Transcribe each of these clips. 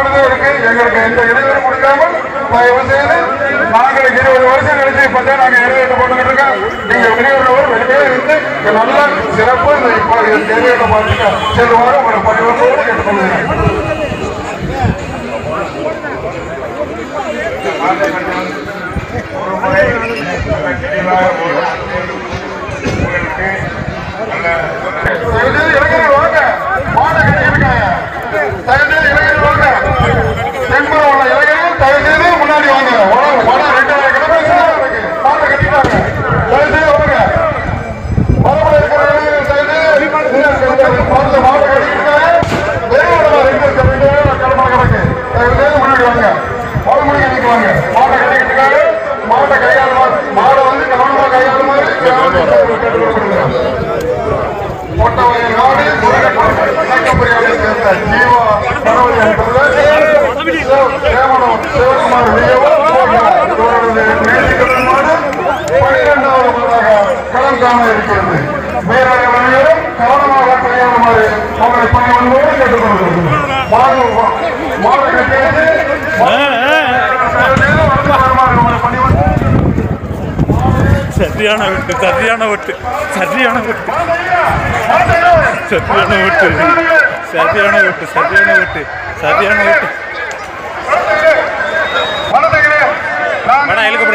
எங்களுக்கு எந்த இடைவெளி கொடுக்காமல் தயவு செய்து நாங்கள் 20 வருஷம் கழிச்சு பார்த்தா நாங்கள் இடைவெளி போட்டுக்கிட்டு இருக்கோம். நீங்க வெளியூர் வெளியே இருந்து நல்ல சிறப்பு இடைவெளி பார்த்துக்க செல்லுவாங்க. உங்களை பணிவர்களோடு கேட்டுக்கொள்கிறேன். ஒரு முறை இளைஞர்கள் வாங்க, மாட கட்டி இருக்காங்க. தயவுசெய்து இளைஞர்கள் வாங்க, தென்புறம் உள்ள இளைஞர்கள் தயவுசெய்து முன்னாடி வாங்க. படம் 2000 கிலோமீட்டர் மாட்டை கட்டிட்டாங்க. தயவுசெய்து வாங்க. பரவல இருக்கிற இளைஞர்கள் தயவுசெய்து மாட்டை கட்டிருக்காங்க. வெறும் 2 கிலோமீட்டர் கிடக்கு. தயவுசெய்து முன்னாடி வாங்க. பழமொழி அடிக்குவாங்க. மாட்டை கட்டிக்கிட்டு இருக்காங்க. மாட்டை கையாளுவாங்க. மாடை வந்து கவனமாக கையாளுமாறு பொட்டவயல் நாடு இணக்கப்பரியாதை சேர்ந்த ஜீவா கணவன் என்பது சேமனம் சிவகுமார் இவரது நேசிக்கடன் மாடு 12வது முறையாக களம் காண இருக்கிறது. மேலாக மனிதரும் கவனமாக கையாளுமாறு அவங்களை பணிவன்போடு கேட்டுக்கொண்டிருக்கிறது. மாடு கட்டியது சரியான வெட்டு, சரியான வெட்டு, சரியான வெட்டு, சரியான வெட்டு, சரியான வெட்டு, சரியான வெட்டு, சரியான வெட்டு.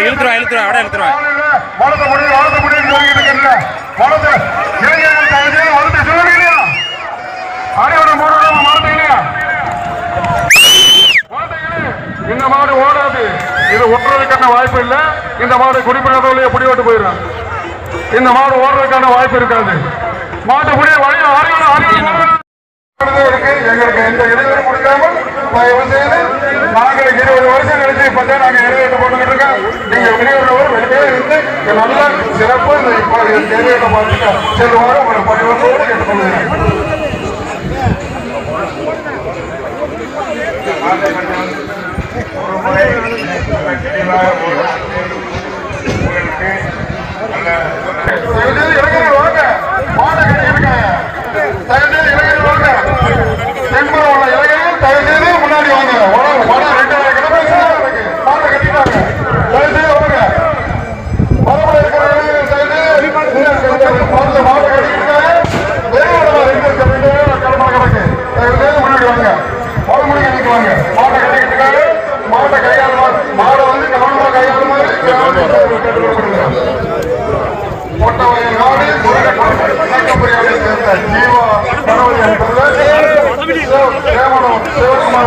இழுத்துருவா இழுத்துருவா. இந்த மாடு ஓடாது. இது ஓடுறதுக்கான வாய்ப்பு இல்லை. இந்த மாடு குடிப்பழக்கத்திலேயே பிடிபட்டு போயிடும். இந்த மாடு ஓடுறதுக்கான வாய்ப்பு இருக்காது. மாட்டு புடிய வழி இருக்கு. எங்களுக்கு எந்த இடைவெளி கொடுக்காமல் தயவு செய்து நாங்கள் 20 வருஷம் கழிச்சு பார்த்தா நாங்கள் இடைவெளி போட்டுக்கிட்டு இருக்கோம். நீங்க வெளியூர் வெளியே இருந்து நல்ல சிறப்பு இடைவெளி பார்த்துக்க செல்லுவாங்க. உங்களை பணிவர்களோடு கேட்டுக்கொள்கிறேன். ஒரு முறை இளைஞர்கள் வாங்க, மாட கட்டி இருக்காங்க. தயவுசெய்து இளைஞர்கள் வாங்க, தென்புறம் உள்ள இளைஞர்கள் தயவுசெய்து முன்னாடி வாங்க. படம் 2000 கிலோமீட்டர் மாட்டை கட்டிட்டாங்க. தயவுசெய்து வாங்க. பரவல இருக்கிற இளைஞர்கள் தயவுசெய்து மாட்டை கட்டிருக்காங்க. வெறும் 2 கிலோமீட்டர் கிடக்கு. தயவுசெய்து முன்னாடி வாங்க. பழமொழி அடிக்குவாங்க. மாட்டை கட்டிக்கிட்டு இருக்காங்க. மாட்டை கையாளுவாங்க. மாடை வந்து கவனமாக கையாளுமாறு கேட்டுக்கொள்கிறேன். பொட்டவயல் நாடு இணக்கப்பரியாதை சேர்ந்த ஜீவா கணவன் என்பது சேமனம் சிவகுமார்